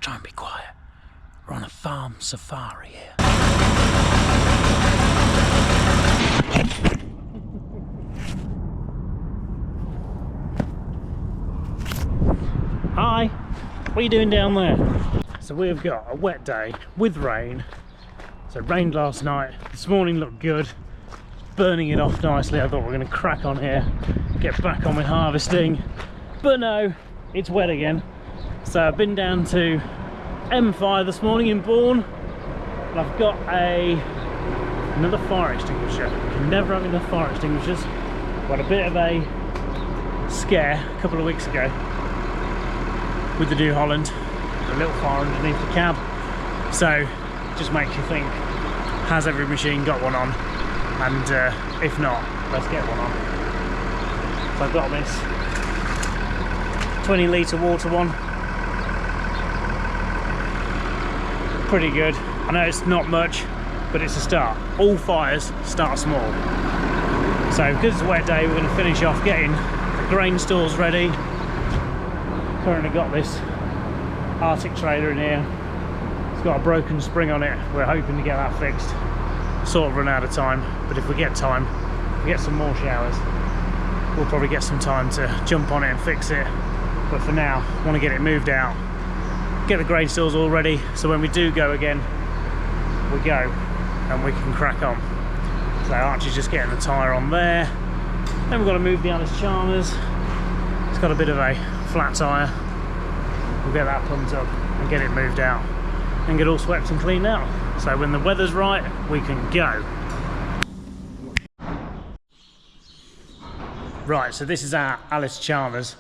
try and be quiet. We're on a farm safari here. Hi, what are you doing down there? So we've got a wet day with rain. So it rained last night, this morning looked good. Burning it off nicely. I thought we were going to crack on here, get back on with harvesting. But no, it's wet again. So I've been down to M5 this morning in Bourne. And I've got another fire extinguisher. You can never have enough fire extinguishers. We had a bit of a scare a couple of weeks ago with the New Holland, a little fire underneath the cab. So just makes you think, has every machine got one on? And if not, let's get one on. So I've got this 20 litre water one. Pretty good. I know it's not much, but it's a start. All fires start small. So because it's a wet day, we're going to finish off getting the grain stores ready. Currently got this Arctic trailer in here. It's got a broken spring on it. We're hoping to get that fixed. Sort of run out of time, but if we get time, if we get some more showers, we'll probably get some time to jump on it and fix it. But for now, I want to get it moved out, get the grain stores all ready, so when we do go again, we go and we can crack on. So Archie's just getting the tyre on there. Then we've got to move the Allis Chalmers. It's got a bit of a flat tyre. We'll get that pumped up and get it moved out and get all swept and cleaned out. So when the weather's right, we can go. Right, so this is our Allis Chalmers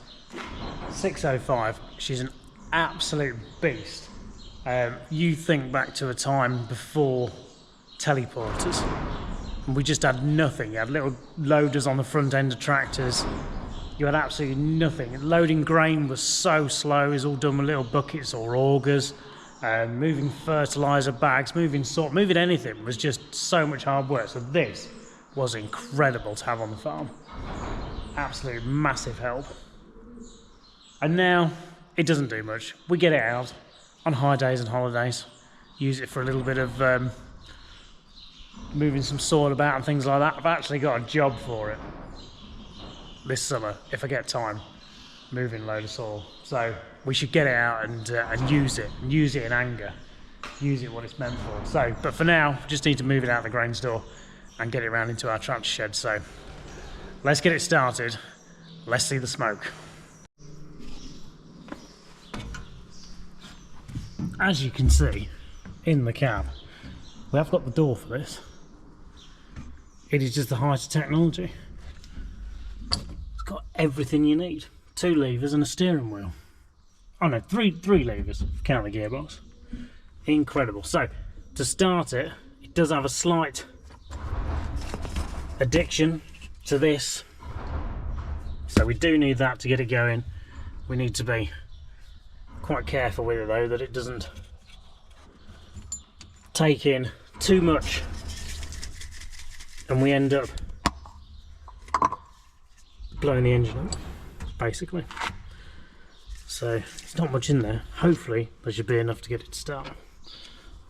605. She's an absolute beast. You think back to a time before teleporters, and we just had nothing. You had little loaders on the front end of tractors. You had absolutely nothing. Loading grain was so slow. It was all done with little buckets or augers. Moving fertilizer bags, moving salt, moving anything was just so much hard work. So this was incredible to have on the farm. Absolute massive help. And now it doesn't do much. We get it out on high days and holidays, use it for a little bit of moving some soil about and things like that. I've actually got a job for it this summer, if I get time, moving a load of soil. So we should get it out and use it in anger, use it what it's meant for. So, but for now, just need to move it out of the grain store and get it around into our tractor shed. So let's get it started. Let's see the smoke. As you can see in the cab, we have got the door for this. It is just the height of technology. It's got everything you need. 2 levers and a steering wheel. Oh no, three levers, count the gearbox. Incredible. So, to start it, it does have a slight addiction to this. So we do need that to get it going. We need to be quite careful with it though, that it doesn't take in too much and we end up blowing the engine up, basically. So there's not much in there. Hopefully there should be enough to get it to start.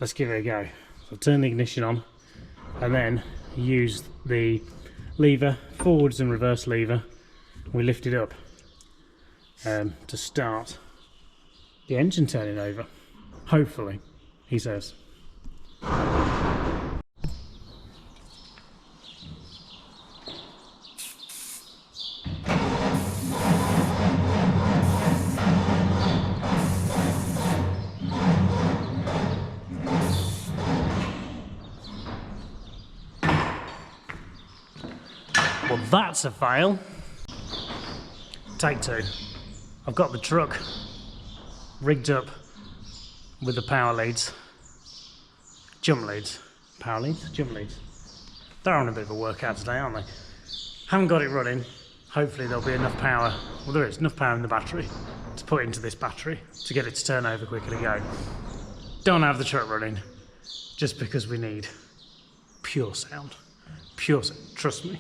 Let's give it a go. So turn the ignition on and then use the lever, forwards and reverse lever. We lift it up to start the engine turning over. Hopefully, he says. Well, that's a fail. Take 2. I've got the truck rigged up with the power leads, jump leads, power leads, jump leads. They're on a bit of a workout today, aren't they? Haven't got it running. Hopefully there'll be enough power, well there is enough power in the battery to put into this battery to get it to turn over quicker to go. Don't have the truck running just because we need pure sound. Pure sound, trust me.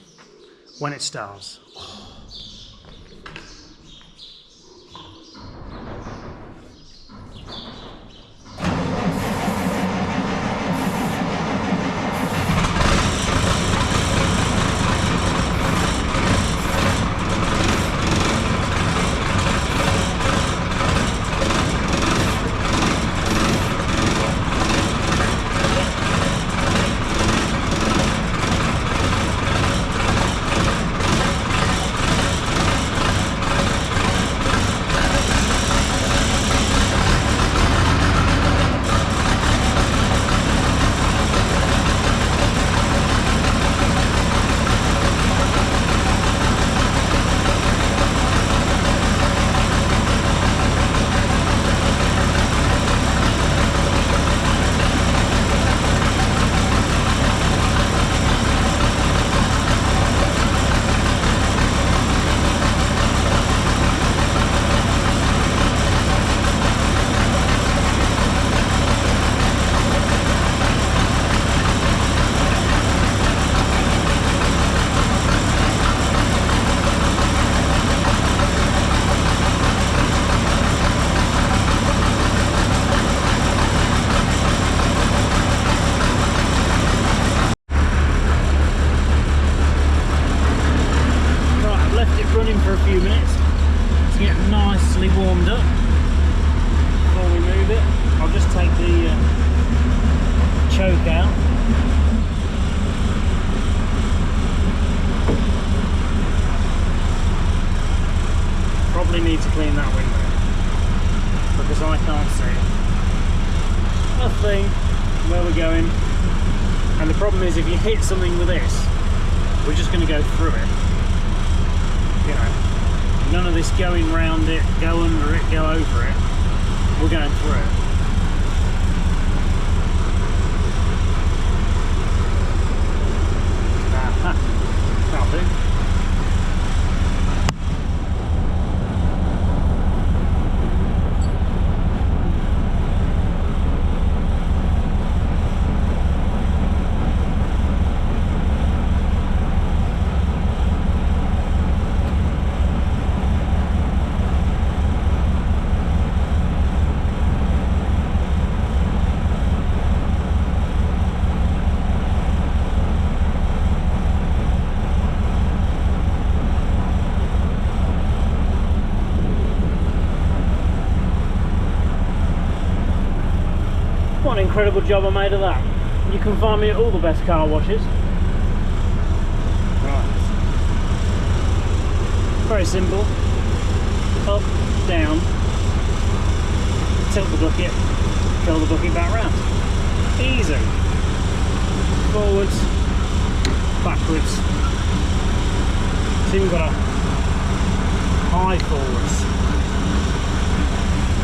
When it starts. for a few minutes to get nicely warmed up before we move it. I'll just take the choke out. Probably need to clean that window because I can't see a thing where we're going, and the problem is if you hit something with this, we're just going to go through it. You know, none of this going round it, go under it, go over it. We're going through it. Aha, that'll do. What an incredible job I made of that. You can find me at all the best car washes. Right. Very simple. Up, down, tilt the bucket, curl the bucket back round. Easy. Forwards, backwards. See, we've got a high forwards.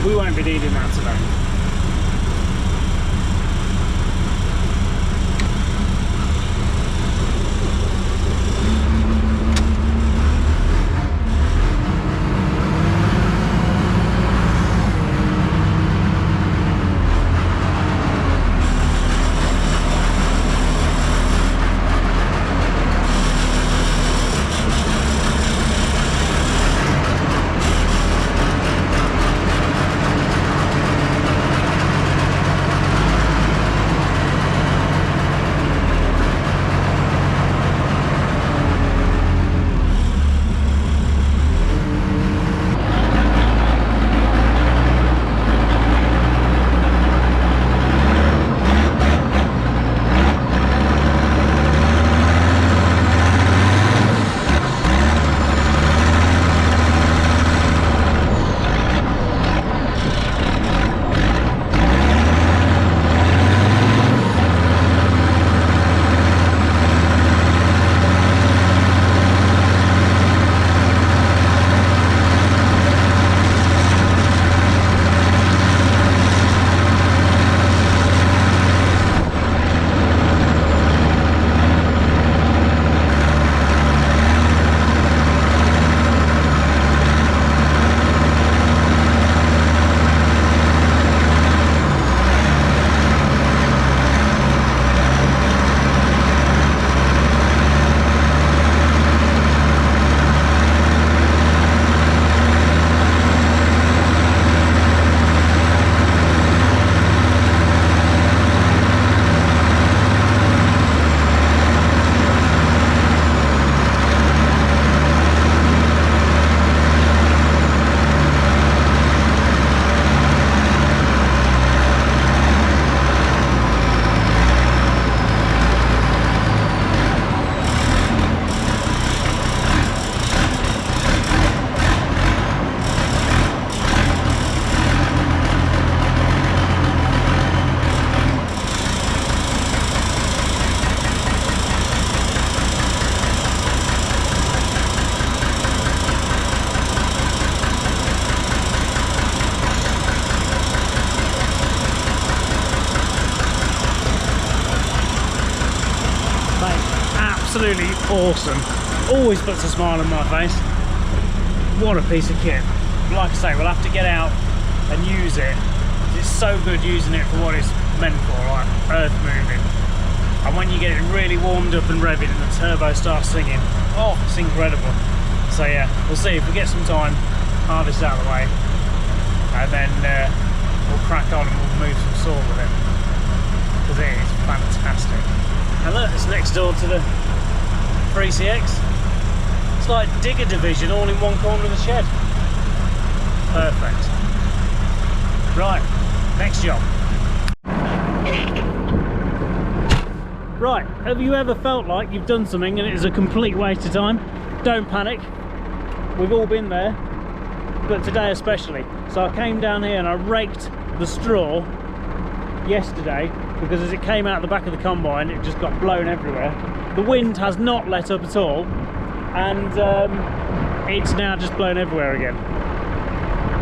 We won't be needing that today. Absolutely awesome. Always puts a smile on my face. What a piece of kit. Like I say, we'll have to get out and use it. It's so good using it for what it's meant for, like earth moving. And when you get it really warmed up and revving and the turbo starts singing, oh, it's incredible. So yeah, we'll see if we get some time, harvest out of the way, and then we'll crack on and we'll move some saw with it, because it is fantastic. And look, it's next door to the 3CX, It's like digger division all in one corner of the shed. Perfect. Right, next job. Right, have you ever felt like you've done something and it is a complete waste of time? Don't panic. We've all been there, but today especially. So I came down here and I raked the straw yesterday because as it came out the back of the combine it just got blown everywhere. The wind has not let up at all, and it's now just blown everywhere again.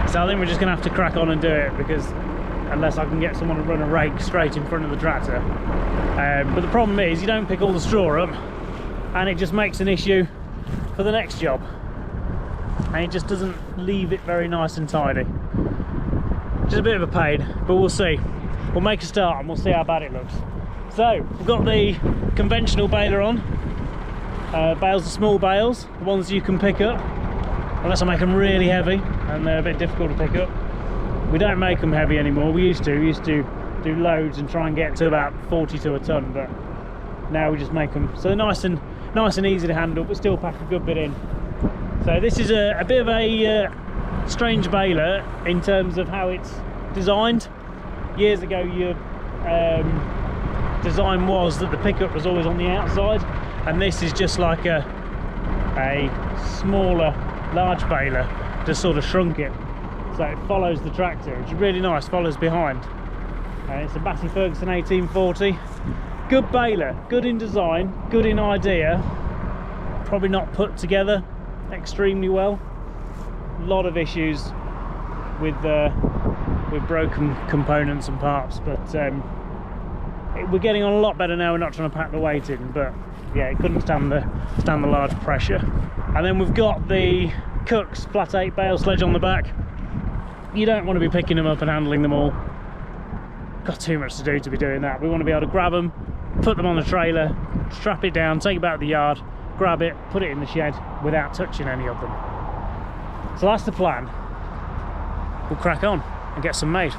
So I think we're just going to have to crack on and do it, because unless I can get someone to run a rake straight in front of the tractor. But the problem is you don't pick all the straw up and it just makes an issue for the next job, and it just doesn't leave it very nice and tidy. Just a bit of a pain, but we'll see. We'll make a start and we'll see how bad it looks. So we've got the conventional baler on. Bales are small bales, the ones you can pick up, unless I make them really heavy and they're a bit difficult to pick up. We don't make them heavy anymore. We used to do loads and try and get to about 40 to a ton, but now we just make them so they're nice and easy to handle, but still pack a good bit in. So this is a bit of a strange baler in terms of how it's designed. Years ago, your design was that the pickup was always on the outside, and this is just like a smaller, large baler, just sort of shrunk it. So it follows the tractor, which is really nice, follows behind. It's a Massey Ferguson 1840. Good baler, good in design, good in idea. Probably not put together extremely well. A lot of issues with broken components and parts, but we're getting on a lot better now. We're not trying to pack the weight in, but yeah, it couldn't stand the large pressure. And then we've got the Cook's flat 8 bale sledge on the back. You don't want to be picking them up and handling them all. Got too much to do to be doing that. We want to be able to grab them, put them on the trailer, strap it down, take it back to the yard, grab it, put it in the shed without touching any of them. So that's the plan. We'll crack on and get some made.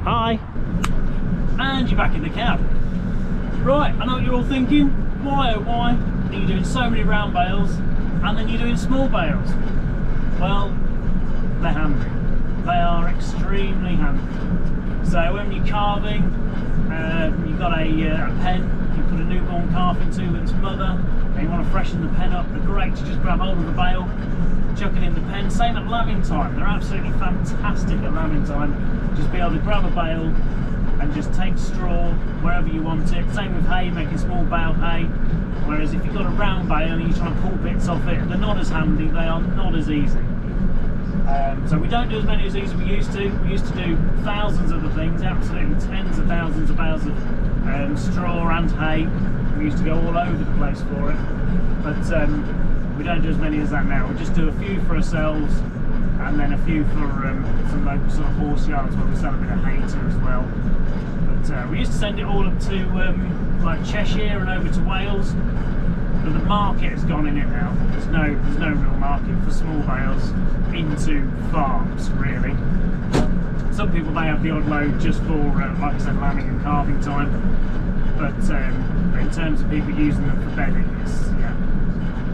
Hi, and you're back in the cab. Right, I know what you're all thinking. Why oh why are you doing so many round bales and then you're doing small bales? Well, they're handy. They are extremely handy. So when you're carving, you've got a pen you put a newborn calf into with its mother, and you want to freshen the pen up, they're great to just grab hold of the bale, chuck it in the pen. Same at lambing time, they're absolutely fantastic at lambing time. Just be able to grab a bale and just take straw wherever you want it. Same with hay, making small bale hay. Whereas if you've got a round bale and you're trying to pull bits off it, they're not as handy, they are not as easy. So we don't do as many as these as we used to. We used to do thousands of the things, absolutely tens of thousands of bales of straw and hay. We used to go all over the place for it. But we don't do as many as that now. We just do a few for ourselves, and then a few for some local sort of horse yards where we sell a bit of hay to as well. But we used to send it all up to like Cheshire and over to Wales, but the market has gone in it now. There's no real market for small bales into farms really. Some people may have the odd load just for like I said, lambing and calving time, but in terms of people using them for bedding, it's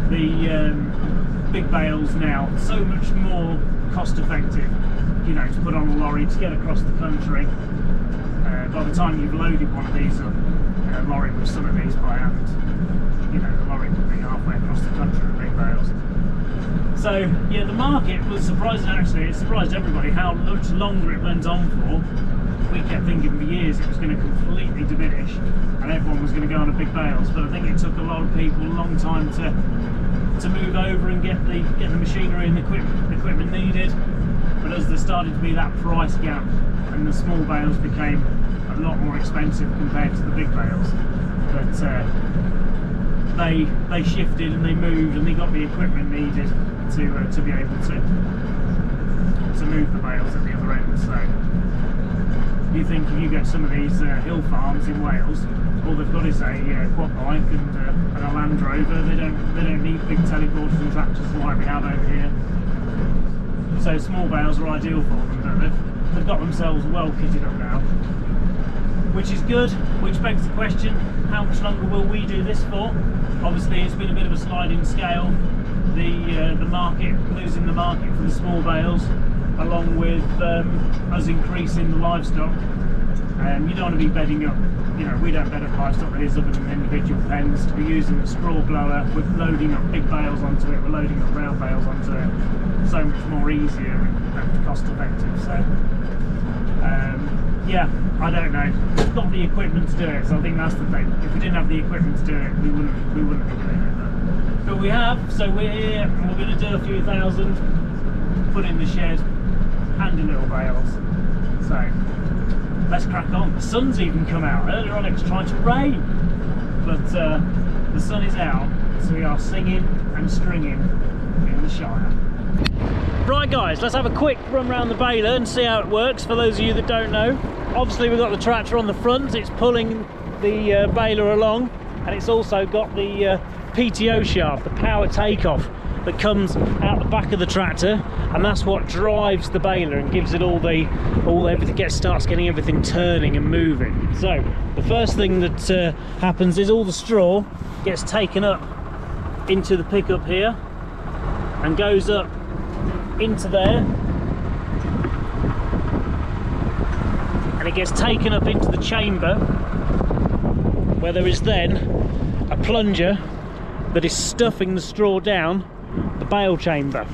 the big bales now so much more cost effective, you know, to put on a lorry to get across the country. By the time you've loaded one of these up, a lorry with some of these by hand, you know, the lorry could be halfway across the country with big bales. So yeah, the market was surprising actually. It surprised everybody how much longer it went on for. We kept thinking for years it was going to completely diminish and everyone was going to go on to big bales, but I think it took a lot of people a long time to move over and get the machinery and the equipment needed. But as there started to be that price gap and the small bales became a lot more expensive compared to the big bales, but they shifted and they moved and they got the equipment needed to be able to move the bales at the other end. So you think if you get some of these hill farms in Wales, all they've got is a quad bike and a Land Rover. They don't need big teleporters and tractors like we have over here. So small bales are ideal for them, but they've got themselves well kitted up now, which is good, which begs the question, how much longer will we do this for? Obviously it's been a bit of a sliding scale, the market, losing the market for the small bales, along with us increasing the livestock. You don't want to be bedding up, you know, we don't bed up livestock that is other than individual pens. We're using a straw blower, we're loading up big bales onto it, we're loading up round bales onto it, so much more easier and cost effective. So yeah, I don't know, we've got the equipment to do it, so I think that's the thing. If we didn't have the equipment to do it, we wouldn't be doing it, but we have. So we're here and we're going to do a few thousand, put in the shed, handy little bales. So let's crack on. The sun's even come out. Earlier on it was trying to rain, but the sun is out, so we are singing and stringing in the Shire. Right guys, let's have a quick run around the baler and see how it works for those of you that don't know. Obviously we've got the tractor on the front, it's pulling the baler along, and it's also got the PTO shaft, the power takeoff, that comes out the back of the tractor, and that's what drives the baler and gives it everything starts getting everything turning and moving. So the first thing that happens is all the straw gets taken up into the pickup here and goes up into there, and it gets taken up into the chamber where there is then a plunger that is stuffing the straw down the bale chamber.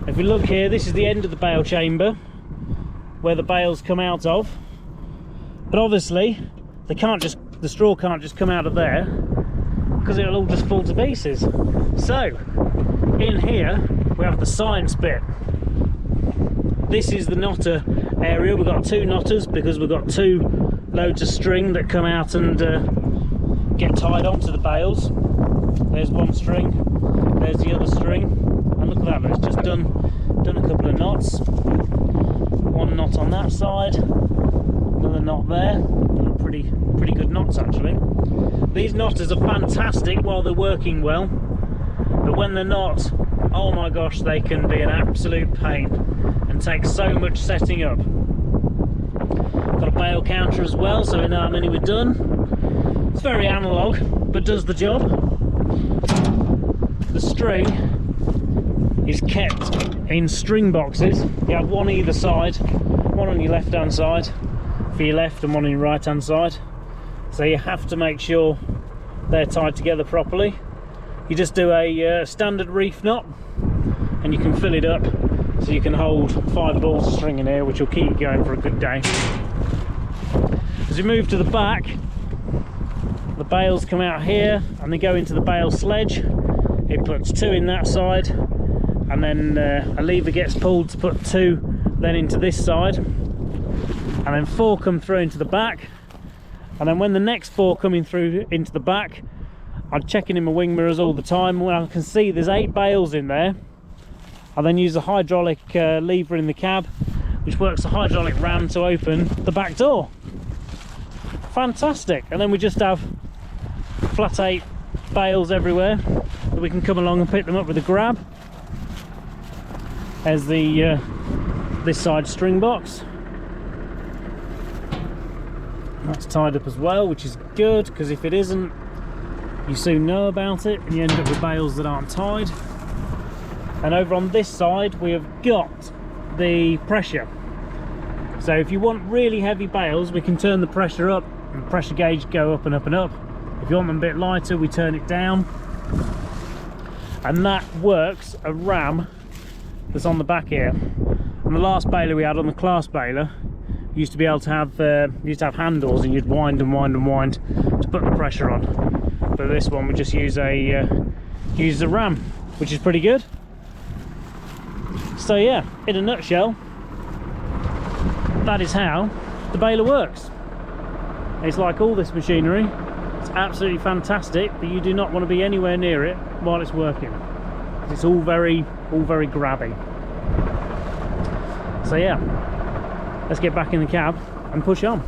If we look here, this is the end of the bale chamber where the bales come out of, but obviously the straw can't just come out of there because it'll all just fall to pieces. So in here we have the science bit. This is the knotter area. We've got two knotters because we've got two loads of string that come out and get tied onto the bales. There's one string, there's the other string, and look at that, it's just done a couple of knots. One knot on that side, another knot there. Pretty good knots actually. These knotters are fantastic while they're working well, but when they're not, oh my gosh, they can be an absolute pain and take so much setting up. Got a bale counter as well, so we know how many we've done. It's very analog, but does the job. The string is kept in string boxes. You have one either side, one on your left hand side for your left and one on your right hand side, so you have to make sure they're tied together properly. You just do a standard reef knot and you can fill it up so you can hold 5 balls of string in here, which will keep you going for a good day. As we move to the back, the bales come out here and they go into the bale sledge. It puts 2 in that side, and then a lever gets pulled to put 2 then into this side, and then 4 come through into the back. And then when the next 4 coming through into the back, I'm checking in my wing mirrors all the time. When I can see there's 8 bales in there, I then use a hydraulic lever in the cab, which works a hydraulic ram to open the back door. Fantastic. And then we just have flat 8 bales everywhere that we can come along and pick them up with a grab. There's the this side string box. That's tied up as well, which is good, because if it isn't, you soon know about it and you end up with bales that aren't tied. And over on this side we have got the pressure. So if you want really heavy bales, we can turn the pressure up and the pressure gauge go up and up and up. If you want them a bit lighter, we turn it down, and that works a ram that's on the back here. And the last baler we had on the class baler used to be able to have handles, and you'd wind and wind and wind to put the pressure on. But this one we just use a ram, which is pretty good. So yeah, in a nutshell, that is how the baler works. It's like all this machinery, it's absolutely fantastic, but you do not want to be anywhere near it while it's working. It's all very grabby. So yeah, let's get back in the cab and push on.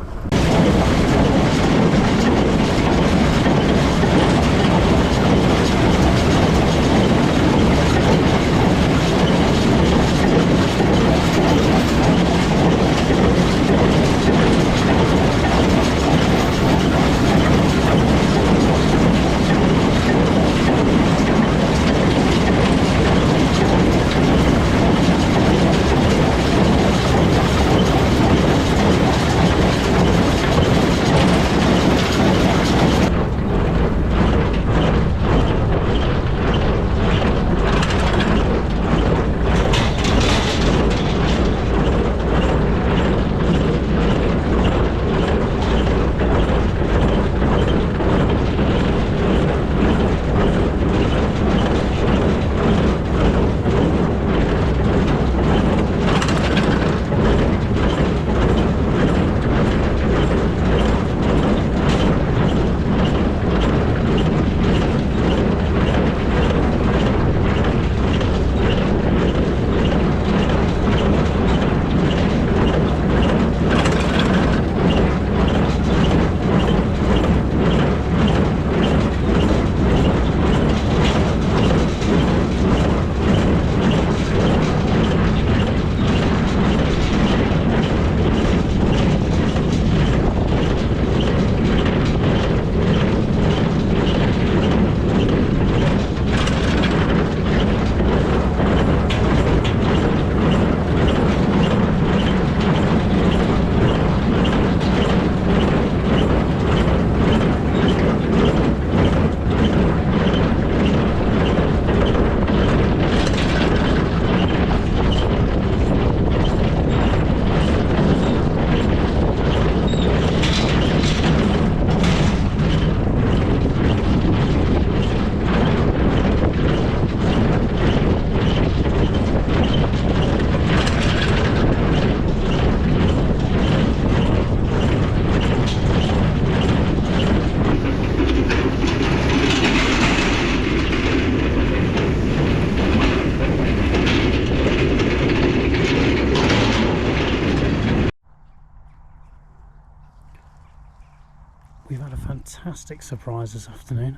fantastic surprise this afternoon.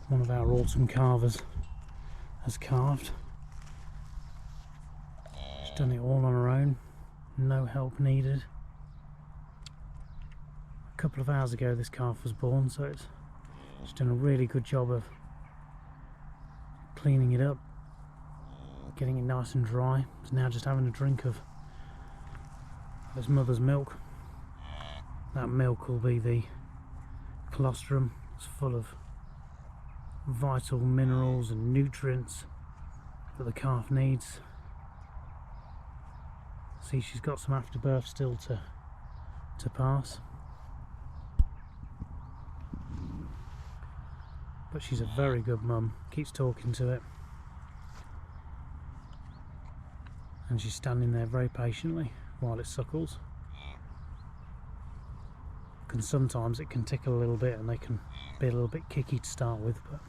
One of our autumn carvers has calved. She's done it all on her own, no help needed. A couple of hours ago this calf was born, so she's done a really good job of cleaning it up, getting it nice and dry. It's now just having a drink of its mother's milk. That milk will be the colostrum. It's full of vital minerals and nutrients that the calf needs. See, she's got some afterbirth still to pass, but she's a very good mum. Keeps talking to it, and she's standing there very patiently while it suckles. And sometimes it can tickle a little bit and they can be a little bit kicky to start with, but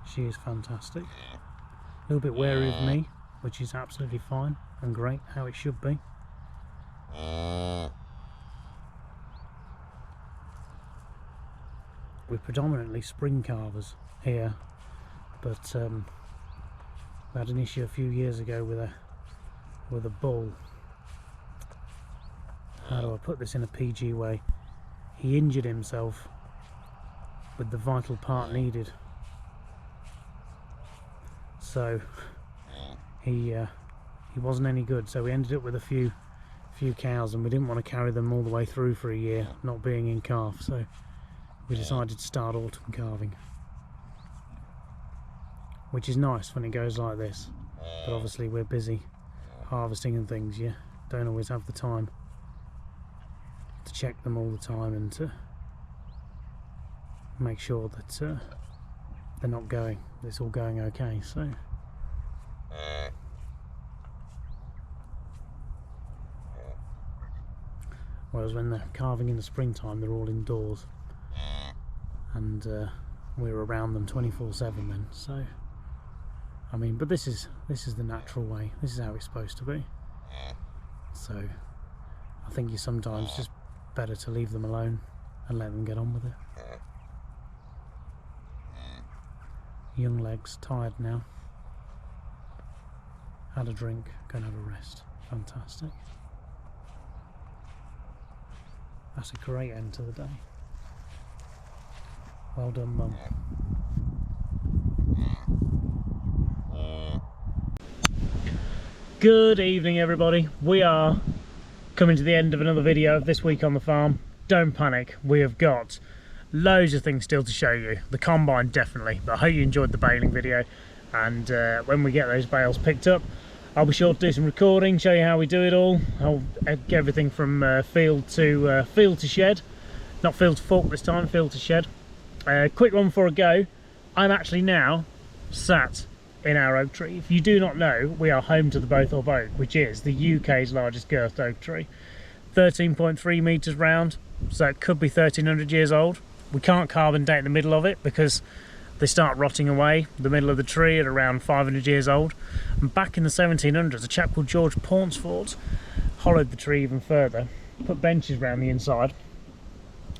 she is fantastic. A little bit wary of me, which is absolutely fine and great, how it should be. We're predominantly spring calvers here, but we had an issue a few years ago with a bull. How do I put this in a PG way? He injured himself with the vital part needed, so he wasn't any good. So we ended up with a few cows, and we didn't want to carry them all the way through for a year, not being in calf. So we decided to start autumn calving, which is nice when it goes like this. But obviously we're busy harvesting and things. You don't always have the time to check them all the time and to make sure that they're not going, it's all going okay. So whereas when they're calving in the springtime, they're all indoors, and we're around them 24/7 then. So I mean, but this is the natural way. This is how it's supposed to be. So I think you sometimes just better to leave them alone and let them get on with it. Young legs, tired now. Had a drink, gonna have a rest. Fantastic. That's a great end to the day. Well done, Mum. Good evening, everybody. We are coming to the end of another video of this week on the farm. Don't panic, we have got loads of things still to show you. The combine definitely, but I hope you enjoyed the baling video, and when we get those bales picked up, I'll be sure to do some recording, show you how we do it all. I'll get everything from field to shed. Not field to fork this time, field to shed. Quick one before I go, I'm actually now sat in our oak tree. If you do not know, we are home to the Bowthorpe Oak, which is the UK's largest girthed oak tree. 13.3 metres round, so it could be 1300 years old. We can't carbon date the middle of it because they start rotting away, the middle of the tree, at around 500 years old. And back in the 1700s, a chap called George Pauncefort hollowed the tree even further, put benches around the inside,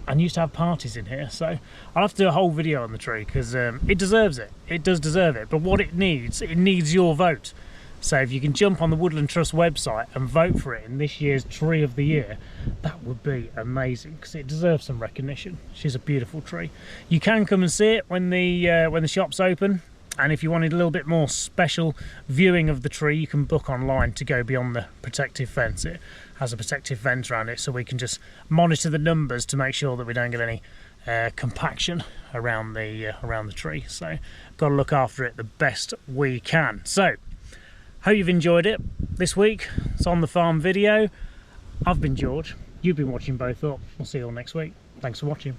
and used to have parties in here. So I'll have to do a whole video on the tree because it deserves it. It does deserve it. But what it needs your vote. So if you can jump on the Woodland Trust website and vote for it in this year's Tree of the Year, that would be amazing because it deserves some recognition. She's a beautiful tree. You can come and see it when the shop's open. And if you wanted a little bit more special viewing of the tree, you can book online to go beyond the protective fence. It has a protective fence around it, so we can just monitor the numbers to make sure that we don't get any compaction around the tree. So got to look after it the best we can. So hope you've enjoyed it this week. It's on the farm video. I've been George. You've been watching Bowthorpe. We'll see you all next week. Thanks for watching.